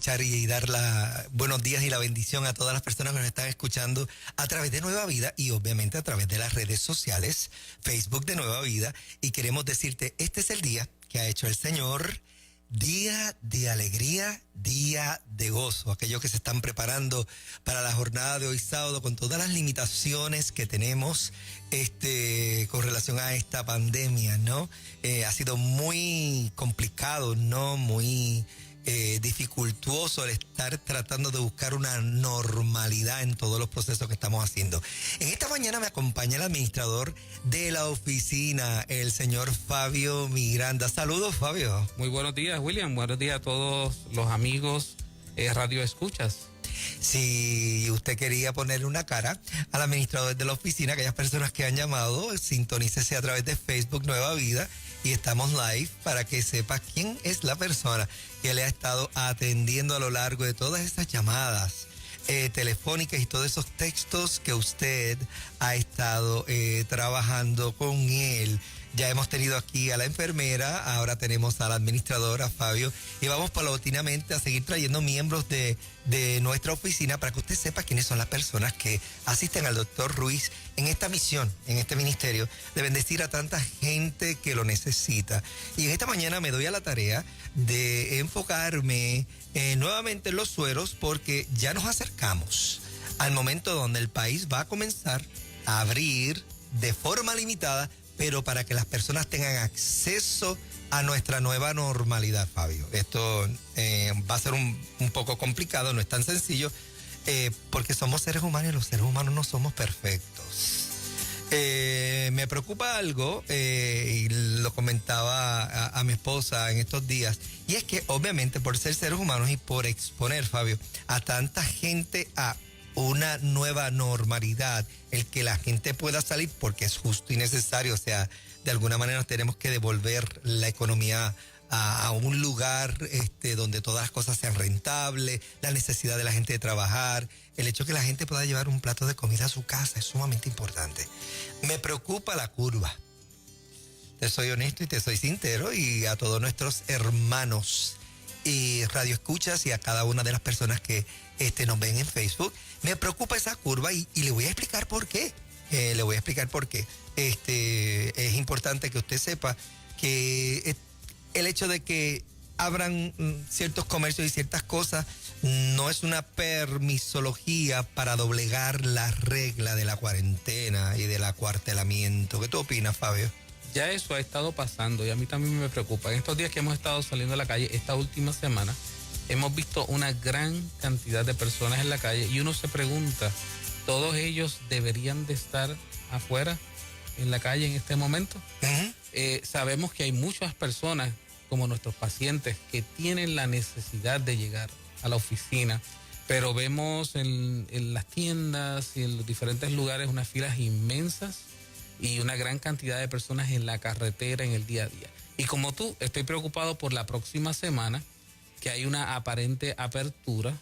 aprovechar y dar buenos días y la bendición a todas las personas que nos están escuchando a través de Nueva Vida y obviamente a través de las redes sociales, Facebook de Nueva Vida. Y queremos decirte, este es el día que ha hecho el Señor, día de alegría, día de gozo. Aquellos que se están preparando para la jornada de hoy sábado con todas las limitaciones que tenemos con relación a esta pandemia, ¿no? Ha sido muy complicado, ¿no? Muy dificultuoso el estar tratando de buscar una normalidad en todos los procesos que estamos haciendo. En esta mañana me acompaña el administrador de la oficina, el señor Fabio Miranda. Saludos, Fabio. Muy buenos días, William. Buenos días a todos los amigos Radio Escuchas. Si usted quería ponerle una cara al administrador de la oficina, aquellas personas que han llamado, sintonícese a través de Facebook Nueva Vida y estamos live para que sepa quién es la persona que le ha estado atendiendo a lo largo de todas estas llamadas telefónicas y todos esos textos que usted ha estado trabajando con él. Ya hemos tenido aquí a la enfermera, ahora tenemos al administrador, a Fabio, y vamos paulatinamente a seguir trayendo miembros de nuestra oficina para que usted sepa quiénes son las personas que asisten al doctor Ruiz en esta misión, en este ministerio, de bendecir a tanta gente que lo necesita. Y en esta mañana me doy a la tarea de enfocarme nuevamente en los sueros porque ya nos acercamos al momento donde el país va a comenzar a abrir de forma limitada, pero para que las personas tengan acceso a nuestra nueva normalidad, Fabio. Esto va a ser un poco complicado, no es tan sencillo, porque somos seres humanos y los seres humanos no somos perfectos. Me preocupa algo, y lo comentaba a mi esposa en estos días, y es que obviamente por ser seres humanos y por exponer, Fabio, a tanta gente a una nueva normalidad, el que la gente pueda salir porque es justo y necesario, o sea, de alguna manera tenemos que devolver la economía a un lugar donde todas las cosas sean rentables, la necesidad de la gente de trabajar, el hecho que la gente pueda llevar un plato de comida a su casa es sumamente importante. Me preocupa la curva. Te soy honesto y te soy sincero, y a todos nuestros hermanos y radio escuchas y a cada una de las personas que nos ven en Facebook, me preocupa esa curva y le voy a explicar por qué. Le voy a explicar por qué. Es importante que usted sepa que el hecho de que abran ciertos comercios y ciertas cosas no es una permisología para doblegar la regla de la cuarentena y del acuartelamiento. ¿Qué tú opinas, Fabio? Ya eso ha estado pasando y a mí también me preocupa. En estos días que hemos estado saliendo a la calle, esta última semana, hemos visto una gran cantidad de personas en la calle y uno se pregunta, ¿todos ellos deberían de estar afuera en la calle en este momento? Uh-huh. Sabemos que hay muchas personas, como nuestros pacientes, que tienen la necesidad de llegar a la oficina, pero vemos en las tiendas y en los diferentes lugares unas filas inmensas y una gran cantidad de personas en la carretera en el día a día. Y como tú, estoy preocupado por la próxima semana, que hay una aparente apertura,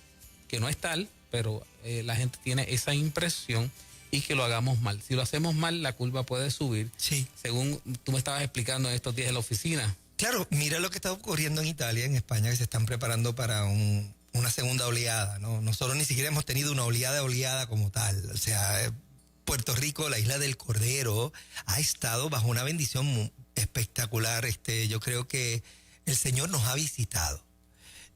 que no es tal, pero la gente tiene esa impresión, y que lo hagamos mal. Si lo hacemos mal, la curva puede subir. Sí. Según tú me estabas explicando en estos días en la oficina. Claro, mira lo que está ocurriendo en Italia, en España, que se están preparando para una segunda oleada, ¿no? Nosotros ni siquiera hemos tenido una oleada como tal. O sea, Puerto Rico, la isla del Cordero, ha estado bajo una bendición muy espectacular. Yo creo que el Señor nos ha visitado.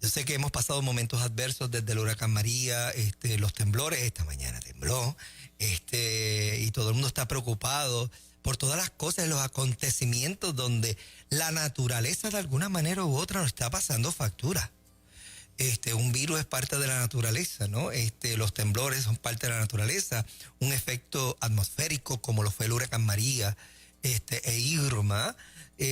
Yo sé que hemos pasado momentos adversos desde el huracán María, los temblores, esta mañana tembló, y todo el mundo está preocupado por todas las cosas, los acontecimientos donde la naturaleza de alguna manera u otra nos está pasando factura. Un virus es parte de la naturaleza, ¿no? Los temblores son parte de la naturaleza, un efecto atmosférico como lo fue el huracán María, e Irma,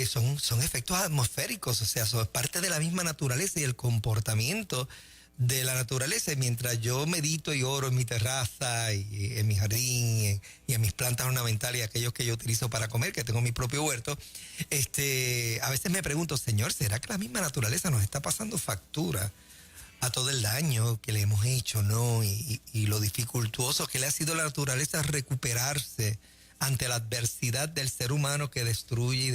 son efectos atmosféricos, o sea, son parte de la misma naturaleza y el comportamiento de la naturaleza. Y mientras yo medito y oro en mi terraza y en mi jardín y en mis plantas ornamentales y aquellos que yo utilizo para comer, que tengo mi propio huerto, a veces me pregunto, Señor, ¿será que la misma naturaleza nos está pasando factura a todo el daño que le hemos hecho, ¿no? Y lo dificultuoso que le ha sido a la naturaleza recuperarse ante la adversidad del ser humano que destruye,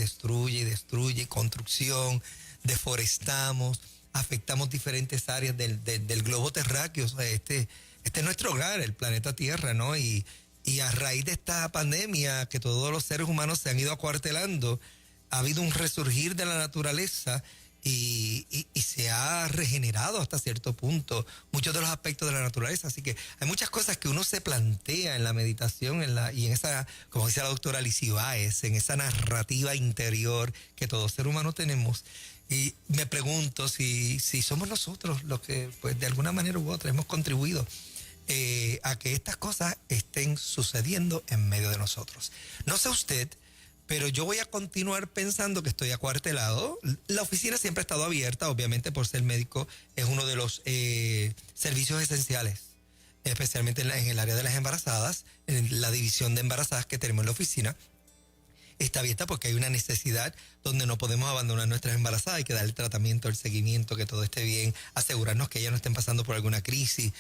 construcción, deforestamos, afectamos diferentes áreas del globo terráqueo. O sea, este es nuestro hogar, el planeta Tierra, ¿no? Y a raíz de esta pandemia, que todos los seres humanos se han ido acuartelando, ha habido un resurgir de la naturaleza y se ha regenerado hasta cierto punto muchos de los aspectos de la naturaleza. Así que hay muchas cosas que uno se plantea en la meditación y en esa, como dice la doctora Lizy Báez, en esa narrativa interior que todo ser humano tenemos. Y me pregunto si somos nosotros los que, pues, de alguna manera u otra hemos contribuido a que estas cosas estén sucediendo en medio de nosotros. No sé usted, pero yo voy a continuar pensando que estoy acuartelado. La oficina siempre ha estado abierta, obviamente por ser médico es uno de los servicios esenciales, especialmente en el área de las embarazadas, en la división de embarazadas que tenemos en la oficina. Está abierta porque hay una necesidad donde no podemos abandonar nuestras embarazadas, hay que dar el tratamiento, el seguimiento, que todo esté bien, asegurarnos que ellas no estén pasando por alguna crisis,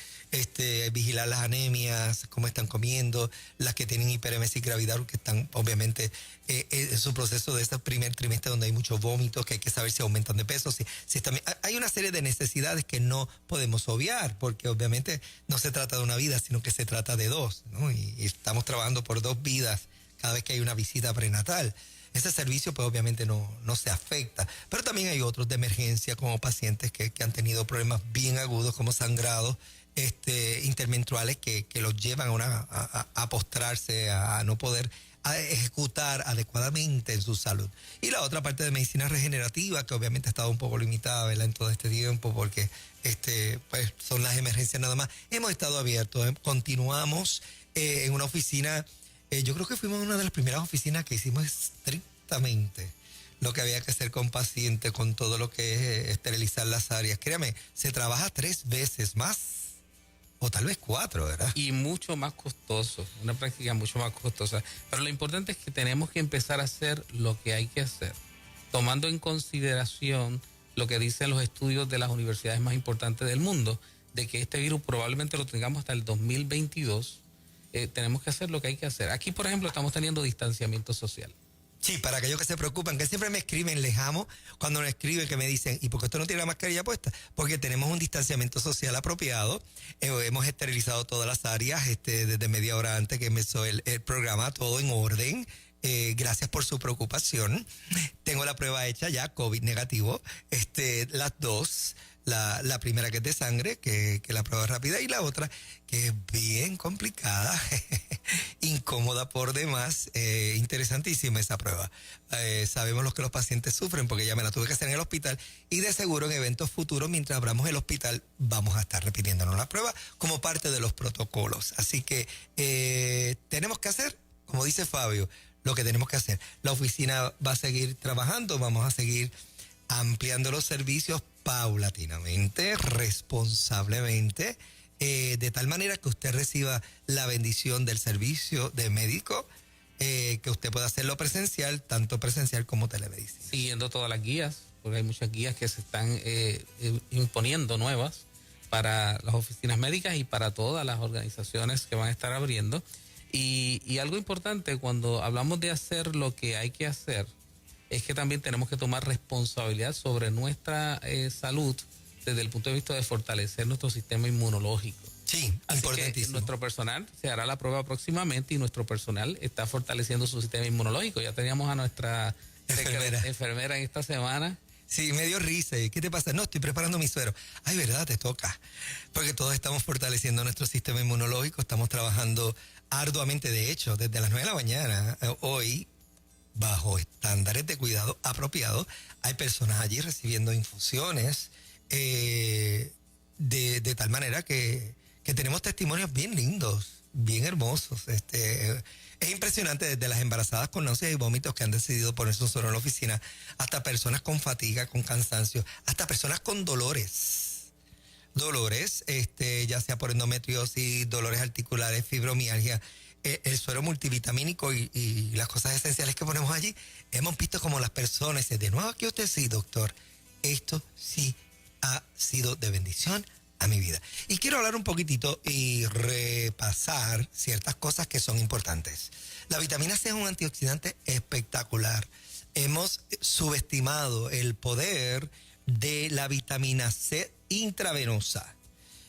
vigilar las anemias, cómo están comiendo, las que tienen hiperemesis y gravidad, que están obviamente en su proceso de este primer trimestre donde hay muchos vómitos, que hay que saber si aumentan de peso, si están, hay una serie de necesidades que no podemos obviar, porque obviamente no se trata de una vida, sino que se trata de dos, ¿no? Y estamos trabajando por dos vidas cada vez que hay una visita prenatal. Ese servicio pues obviamente no se afecta, pero también hay otros de emergencia como pacientes que han tenido problemas bien agudos como sangrados intermenstruales que los llevan a postrarse, a no poder ejecutar adecuadamente en su salud. Y la otra parte de medicina regenerativa, que obviamente ha estado un poco limitada, ¿verdad?, en todo este tiempo, porque pues son las emergencias nada más. Hemos estado abiertos, continuamos en una oficina. Yo creo que fuimos una de las primeras oficinas que hicimos estrictamente lo que había que hacer con pacientes, con todo lo que es esterilizar las áreas. Créame, se trabaja 3 veces más, o tal vez 4, ¿verdad? Y mucho más costoso, una práctica mucho más costosa. Pero lo importante es que tenemos que empezar a hacer lo que hay que hacer, tomando en consideración lo que dicen los estudios de las universidades más importantes del mundo, de que este virus probablemente lo tengamos hasta el 2022. Tenemos que hacer lo que hay que hacer. Aquí, por ejemplo, estamos teniendo distanciamiento social. Sí, para aquellos que se preocupan, que siempre me escriben, les amo cuando me escriben, que me dicen, ¿y por qué usted no tiene la mascarilla puesta? Porque tenemos un distanciamiento social apropiado. Hemos esterilizado todas las áreas desde media hora antes que empezó el programa, todo en orden. Gracias por su preocupación. Tengo la prueba hecha ya, COVID negativo, las dos. La primera, que es de sangre, que la prueba rápida, y la otra que es bien complicada, incómoda por demás, interesantísima esa prueba. Sabemos lo que los pacientes sufren, porque ya me la tuve que hacer en el hospital, y de seguro en eventos futuros, mientras abramos el hospital, vamos a estar repitiéndonos la prueba como parte de los protocolos. Así que tenemos que hacer, como dice Fabio, lo que tenemos que hacer. La oficina va a seguir trabajando, vamos a seguir ampliando los servicios paulatinamente, responsablemente, de tal manera que usted reciba la bendición del servicio de médico, que usted pueda hacerlo presencial, tanto presencial como telemedicina. Siguiendo todas las guías, porque hay muchas guías que se están imponiendo nuevas para las oficinas médicas y para todas las organizaciones que van a estar abriendo. Y algo importante cuando hablamos de hacer lo que hay que hacer, es que también tenemos que tomar responsabilidad sobre nuestra salud desde el punto de vista de fortalecer nuestro sistema inmunológico. Sí, importantísimo. Nuestro personal se hará la prueba próximamente y nuestro personal está fortaleciendo su sistema inmunológico. Ya teníamos a nuestra enfermera en esta semana. Sí, me dio risa. ¿Qué te pasa? No, estoy preparando mi suero. Ay, verdad, te toca. Porque todos estamos fortaleciendo nuestro sistema inmunológico, estamos trabajando arduamente. De hecho, desde las 9 de la mañana, hoy, bajo estándares de cuidado apropiados, hay personas allí recibiendo infusiones de tal manera que tenemos testimonios bien lindos, bien hermosos. Es impresionante, desde las embarazadas con náuseas y vómitos que han decidido ponerse un suero en la oficina, hasta personas con fatiga, con cansancio, hasta personas con dolores, ya sea por endometriosis, dolores articulares, fibromialgia. El suero multivitamínico y las cosas esenciales que ponemos allí, hemos visto como las personas dicen, de nuevo aquí usted, sí, doctor, esto sí ha sido de bendición a mi vida. Y quiero hablar un poquitito y repasar ciertas cosas que son importantes. La vitamina C es un antioxidante espectacular. Hemos subestimado el poder de la vitamina C intravenosa.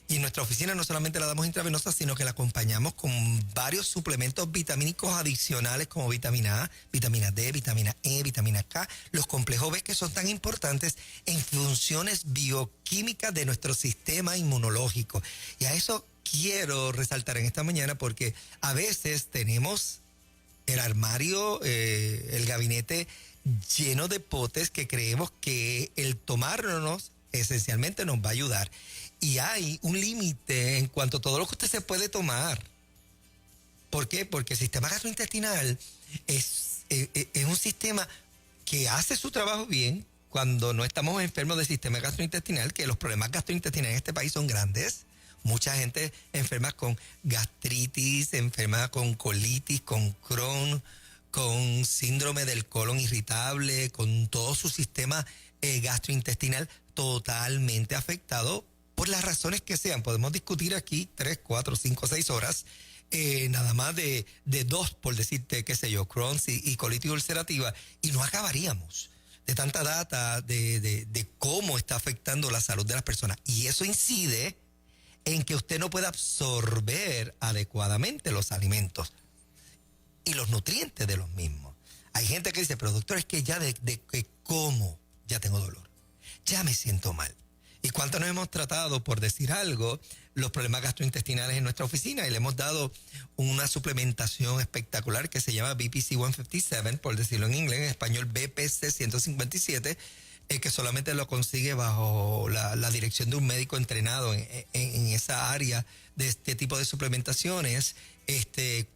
Y en nuestra oficina no solamente la damos intravenosa, sino que la acompañamos con varios suplementos vitamínicos adicionales como vitamina A, vitamina D, vitamina E, vitamina K, los complejos B que son tan importantes en funciones bioquímicas de nuestro sistema inmunológico. Y a eso quiero resaltar en esta mañana porque a veces tenemos el armario, el gabinete lleno de potes que creemos que el tomárnoslos esencialmente nos va a ayudar. Y hay un límite en cuanto a todo lo que usted se puede tomar. ¿Por qué? Porque el sistema gastrointestinal es un sistema que hace su trabajo bien cuando no estamos enfermos del sistema gastrointestinal, que los problemas gastrointestinales en este país son grandes. Mucha gente enferma con gastritis, enferma con colitis, con Crohn, con síndrome del colon irritable, con todo su sistema gastrointestinal totalmente afectado por las razones que sean. Podemos discutir aquí 3, 4, 5, 6 horas, nada más de 2, por decirte, qué sé yo, Crohn y colitis ulcerativa, y no acabaríamos de tanta data de cómo está afectando la salud de las personas. Y eso incide en que usted no pueda absorber adecuadamente los alimentos y los nutrientes de los mismos. Hay gente que dice, pero doctor, es que ya de que como ya tengo dolor, ya me siento mal. ¿Y cuánto nos hemos tratado, por decir algo, los problemas gastrointestinales en nuestra oficina? Y le hemos dado una suplementación espectacular que se llama BPC 157, por decirlo en inglés, en español BPC 157, que solamente lo consigue bajo la dirección de un médico entrenado en esa área de este tipo de suplementaciones.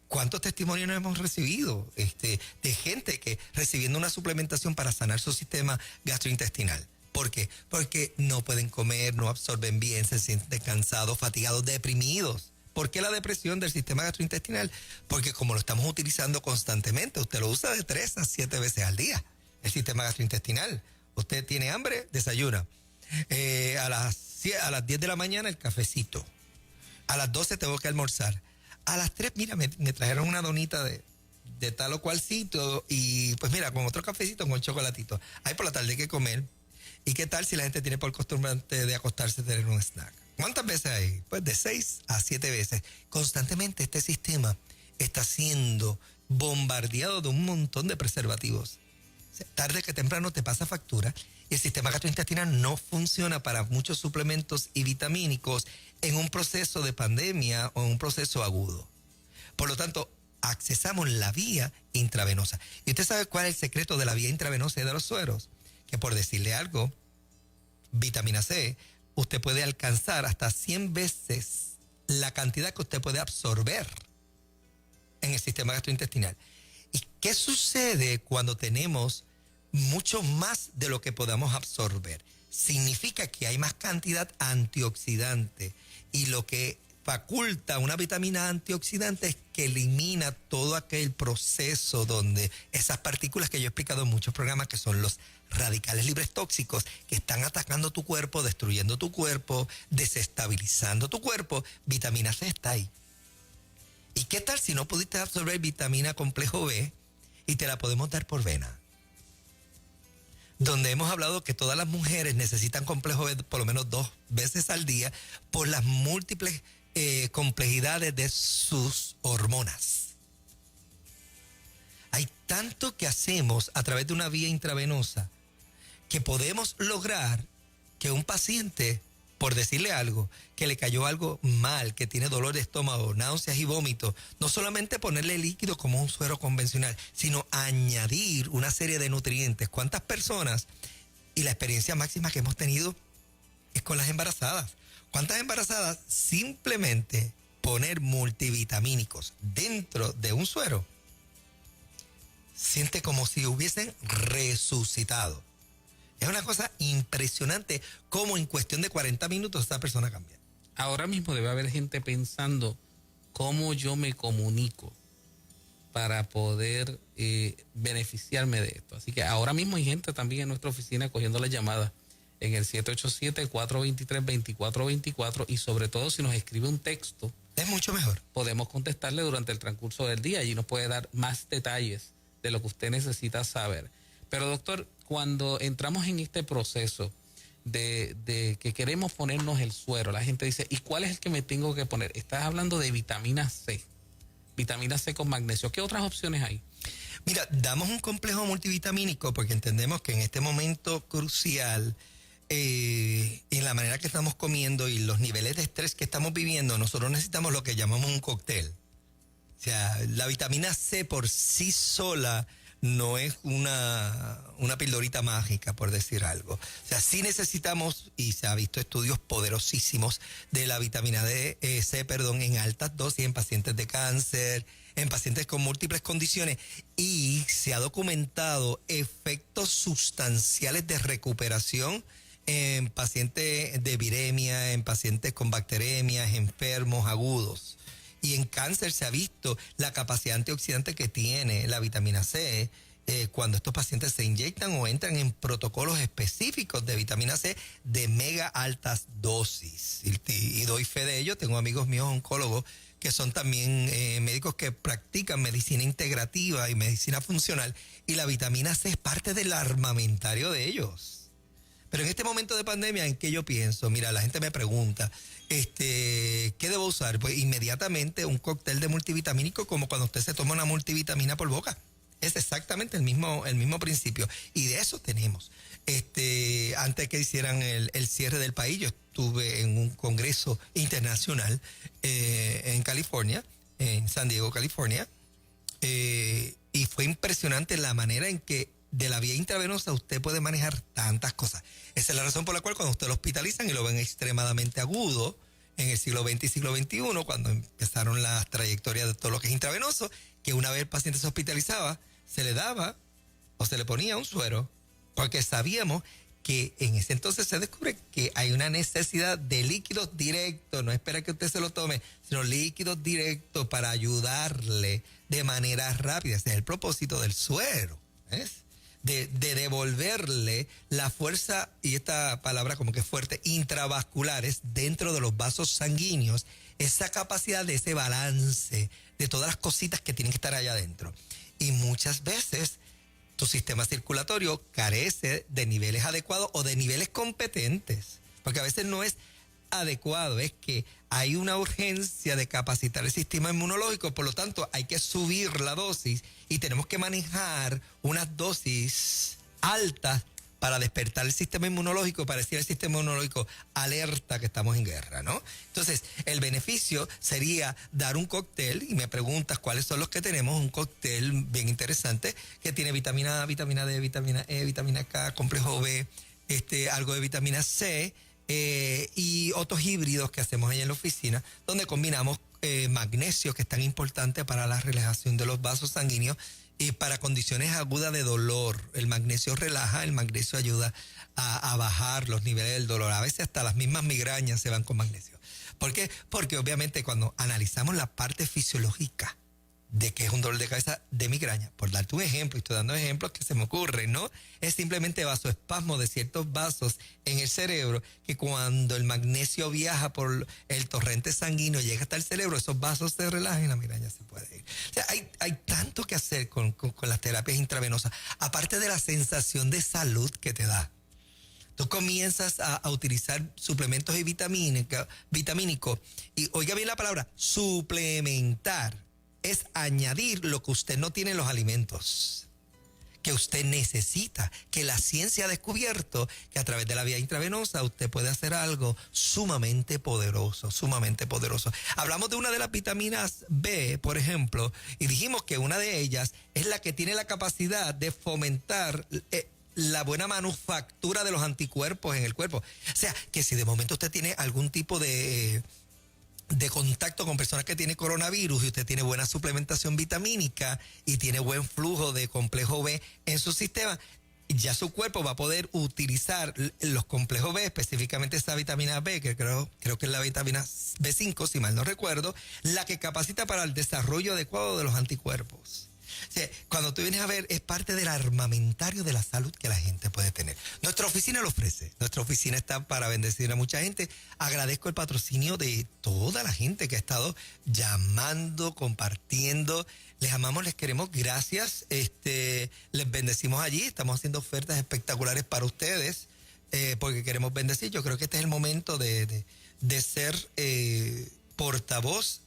¿Cuántos testimonios nos hemos recibido de gente que recibiendo una suplementación para sanar su sistema gastrointestinal? ¿Por qué? Porque no pueden comer, no absorben bien, se sienten cansados, fatigados, deprimidos. ¿Por qué la depresión del sistema gastrointestinal? Porque como lo estamos utilizando constantemente, usted lo usa de 3 a 7 veces al día, el sistema gastrointestinal. Usted tiene hambre, desayuna. A las 10 de la mañana el cafecito. A las 12 tengo que almorzar. A las 3, mira, me trajeron una donita de tal o cual sitio y pues mira, con otro cafecito, con chocolatito. Hay por la tarde hay que comer. ¿Y qué tal si la gente tiene por costumbre antes de acostarse tener un snack? ¿Cuántas veces hay? Pues de 6 a 7 veces. Constantemente este sistema está siendo bombardeado de un montón de preservativos. Tarde que temprano te pasa factura y el sistema gastrointestinal no funciona para muchos suplementos y vitamínicos en un proceso de pandemia o en un proceso agudo. Por lo tanto, accesamos la vía intravenosa. ¿Y usted sabe cuál es el secreto de la vía intravenosa y de los sueros? Que por decirle algo, vitamina C, usted puede alcanzar hasta 100 veces la cantidad que usted puede absorber en el sistema gastrointestinal. ¿Y qué sucede cuando tenemos mucho más de lo que podamos absorber? Significa que hay más cantidad antioxidante y lo que faculta una vitamina antioxidante es que elimina todo aquel proceso donde esas partículas que yo he explicado en muchos programas, que son los radicales libres tóxicos, que están atacando tu cuerpo, destruyendo tu cuerpo, desestabilizando tu cuerpo, vitamina C está ahí. ¿Y qué tal si no pudiste absorber vitamina complejo B y te la podemos dar por vena? Donde hemos hablado que todas las mujeres necesitan complejo B por lo menos 2 veces al día por las múltiples complejidades de sus hormonas. Hay tanto que hacemos a través de una vía intravenosa que podemos lograr que un paciente, por decirle algo, que le cayó algo mal, que tiene dolor de estómago, náuseas y vómitos, no solamente ponerle líquido como un suero convencional, sino añadir una serie de nutrientes. ¿Cuántas personas? Y la experiencia máxima que hemos tenido es con las embarazadas. ¿Cuántas embarazadas simplemente poner multivitamínicos dentro de un suero siente como si hubiesen resucitado? Es una cosa impresionante cómo en cuestión de 40 minutos esta persona cambia. Ahora mismo debe haber gente pensando cómo yo me comunico para poder beneficiarme de esto. Así que ahora mismo hay gente también en nuestra oficina cogiendo las llamadas en el 787-423-2424 y sobre todo si nos escribe un texto. Es mucho mejor. Podemos contestarle durante el transcurso del día y nos puede dar más detalles de lo que usted necesita saber. Pero doctor, cuando entramos en este proceso, de que queremos ponernos el suero. La gente dice, ¿y cuál es el que me tengo que poner? Estás hablando de vitamina C. Vitamina C con magnesio. ¿Qué otras opciones hay? Mira, damos un complejo multivitamínico porque entendemos que en este momento crucial, en la manera que estamos comiendo y los niveles de estrés que estamos viviendo, nosotros necesitamos lo que llamamos un cóctel. O sea, la vitamina C por sí sola no es una pildorita mágica, por decir algo. O sea, sí necesitamos, y se ha visto estudios poderosísimos de la vitamina C, en altas dosis en pacientes de cáncer, en pacientes con múltiples condiciones, y se ha documentado efectos sustanciales de recuperación en pacientes de viremia, en pacientes con bacteremias, enfermos agudos. Y en cáncer se ha visto la capacidad antioxidante que tiene la vitamina C cuando estos pacientes se inyectan o entran en protocolos específicos de vitamina C de mega altas dosis. Y doy fe de ello. Tengo amigos míos oncólogos que son también médicos que practican medicina integrativa y medicina funcional. Y la vitamina C es parte del armamentario de ellos. Pero en este momento de pandemia, ¿en qué yo pienso? Mira, la gente me pregunta, ¿qué debo usar? Pues inmediatamente un cóctel de multivitamínico, como cuando usted se toma una multivitamina por boca. Es exactamente el mismo principio. Y de eso tenemos. Antes que hicieran el cierre del país, yo estuve en un congreso internacional en California, en San Diego, California. Y fue impresionante la manera en que de la vía intravenosa usted puede manejar tantas cosas. Esa es la razón por la cual cuando usted lo hospitalizan y lo ven extremadamente agudo en el siglo XX y siglo XXI, cuando empezaron las trayectorias de todo lo que es intravenoso, que una vez el paciente se hospitalizaba, se le daba o se le ponía un suero, porque sabíamos que en ese entonces se descubre que hay una necesidad de líquidos directos, no espera que usted se lo tome, sino líquidos directos para ayudarle de manera rápida. Ese es el propósito del suero, ¿ves? De devolverle la fuerza, y esta palabra como que es fuerte, intravasculares dentro de los vasos sanguíneos, esa capacidad de ese balance de todas las cositas que tienen que estar allá adentro. Y muchas veces tu sistema circulatorio carece de niveles adecuados o de niveles competentes, porque a veces no es adecuado, es que hay una urgencia de capacitar el sistema inmunológico, por lo tanto hay que subir la dosis y tenemos que manejar unas dosis altas para despertar el sistema inmunológico, para decir al sistema inmunológico, alerta que estamos en guerra, ¿no? Entonces, el beneficio sería dar un cóctel, y me preguntas cuáles son los que tenemos, un cóctel bien interesante, que tiene vitamina A, vitamina D, vitamina E, vitamina K, complejo B, algo de vitamina C, y otros híbridos que hacemos ahí en la oficina, donde combinamos magnesio, que es tan importante para la relajación de los vasos sanguíneos y para condiciones agudas de dolor. El magnesio relaja, el magnesio ayuda a bajar los niveles del dolor. A veces hasta las mismas migrañas se van con magnesio. ¿Por qué? Porque obviamente cuando analizamos la parte fisiológica de que es un dolor de cabeza de migraña, por darte un ejemplo, y estoy dando ejemplos que se me ocurren, ¿no? Es simplemente vasoespasmo de ciertos vasos en el cerebro, que cuando el magnesio viaja por el torrente sanguíneo, llega hasta el cerebro, esos vasos se relajan y la migraña se puede ir. O sea, hay tanto que hacer con las terapias intravenosas, aparte de la sensación de salud que te da. Tú comienzas a utilizar suplementos y vitamínicos, y oiga bien la palabra, suplementar. Es añadir lo que usted no tiene en los alimentos, que usted necesita, que la ciencia ha descubierto que a través de la vía intravenosa usted puede hacer algo sumamente poderoso, sumamente poderoso. Hablamos de una de las vitaminas B, por ejemplo, y dijimos que una de ellas es la que tiene la capacidad de fomentar la buena manufactura de los anticuerpos en el cuerpo. O sea, que si de momento usted tiene algún tipo de contacto con personas que tienen coronavirus y usted tiene buena suplementación vitamínica y tiene buen flujo de complejo B en su sistema, ya su cuerpo va a poder utilizar los complejos B, específicamente esa vitamina B, que creo que es la vitamina B5, si mal no recuerdo, la que capacita para el desarrollo adecuado de los anticuerpos. O sea, cuando tú vienes a ver, es parte del armamentario de la salud que la gente puede tener. Nuestra oficina lo ofrece. Nuestra oficina está para bendecir a mucha gente. Agradezco el patrocinio de toda la gente que ha estado llamando, compartiendo. Les amamos, les queremos. Gracias. Les bendecimos allí. Estamos haciendo ofertas espectaculares para ustedes. porque queremos bendecir. Yo creo que este es el momento de ser portavoz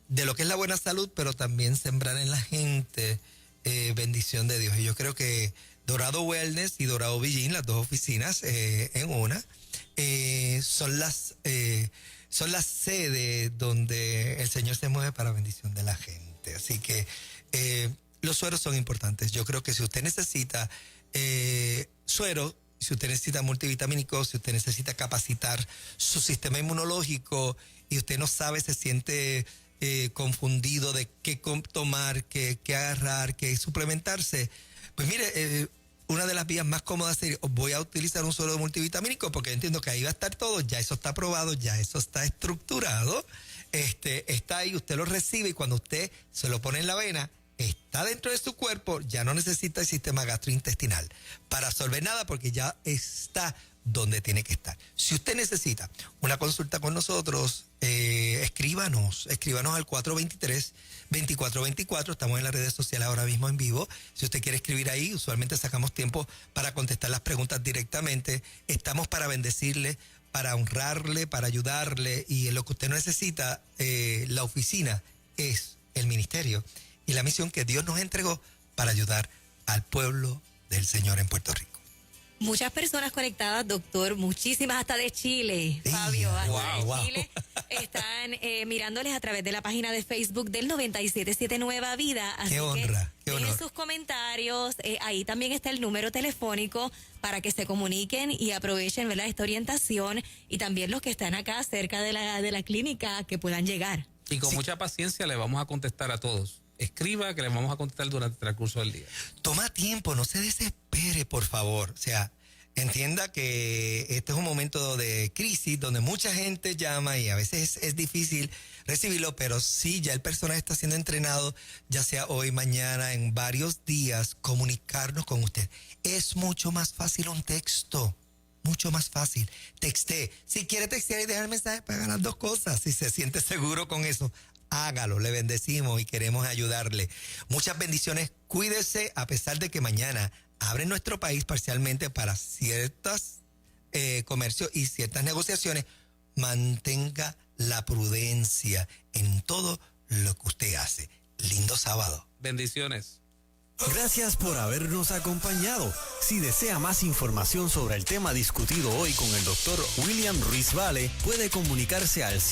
de lo que es la buena salud, pero también sembrar en la gente bendición de Dios. Y yo creo que Dorado Wellness y Dorado Beijing, las dos oficinas en una, son las sedes donde el Señor se mueve para bendición de la gente. Así que los sueros son importantes. Yo creo que si usted necesita suero, si usted necesita multivitamínicos, si usted necesita capacitar su sistema inmunológico y usted no sabe, se siente confundido de qué tomar, qué agarrar, qué suplementarse, pues mire, una de las vías más cómodas sería, voy a utilizar un suero multivitamínico porque entiendo que ahí va a estar todo, ya eso está aprobado, ya eso está estructurado, está ahí, usted lo recibe y cuando usted se lo pone en la vena, está dentro de su cuerpo, ya no necesita el sistema gastrointestinal para absorber nada porque ya está donde tiene que estar. Si usted necesita una consulta con nosotros, escríbanos al 423-2424, estamos en las redes sociales ahora mismo en vivo. Si usted quiere escribir ahí, usualmente sacamos tiempo para contestar las preguntas directamente. Estamos para bendecirle, para honrarle, para ayudarle, y en lo que usted necesita, la oficina es el ministerio y la misión que Dios nos entregó para ayudar al pueblo del Señor en Puerto Rico. Muchas personas conectadas, doctor, muchísimas hasta de Chile, Fabio, hasta de Chile, están mirándoles a través de la página de Facebook del 97.7 Nueva Vida. Así qué honra, que qué honor. en sus comentarios, ahí también está el número telefónico para que se comuniquen y aprovechen, ¿verdad?, esta orientación, y también los que están acá cerca de la clínica que puedan llegar. Y con mucha paciencia le vamos a contestar a todos. Escriba que le vamos a contestar durante el transcurso del día. Toma tiempo, no se desespere, por favor. O sea, entienda que este es un momento de crisis donde mucha gente llama y a veces es difícil recibirlo, pero sí, ya el personal está siendo entrenado, ya sea hoy, mañana, en varios días, comunicarnos con usted. Es mucho más fácil un texto. Mucho más fácil. Texté. Si quiere textear y dejar mensaje, para ganar dos cosas. Si se siente seguro con eso, hágalo. Le bendecimos y queremos ayudarle. Muchas bendiciones. Cuídese, a pesar de que mañana abre nuestro país parcialmente para ciertos comercios y ciertas negociaciones. Mantenga la prudencia en todo lo que usted hace. Lindo sábado. Bendiciones. Gracias por habernos acompañado. Si desea más información sobre el tema discutido hoy con el doctor William Ruiz Vale, puede comunicarse al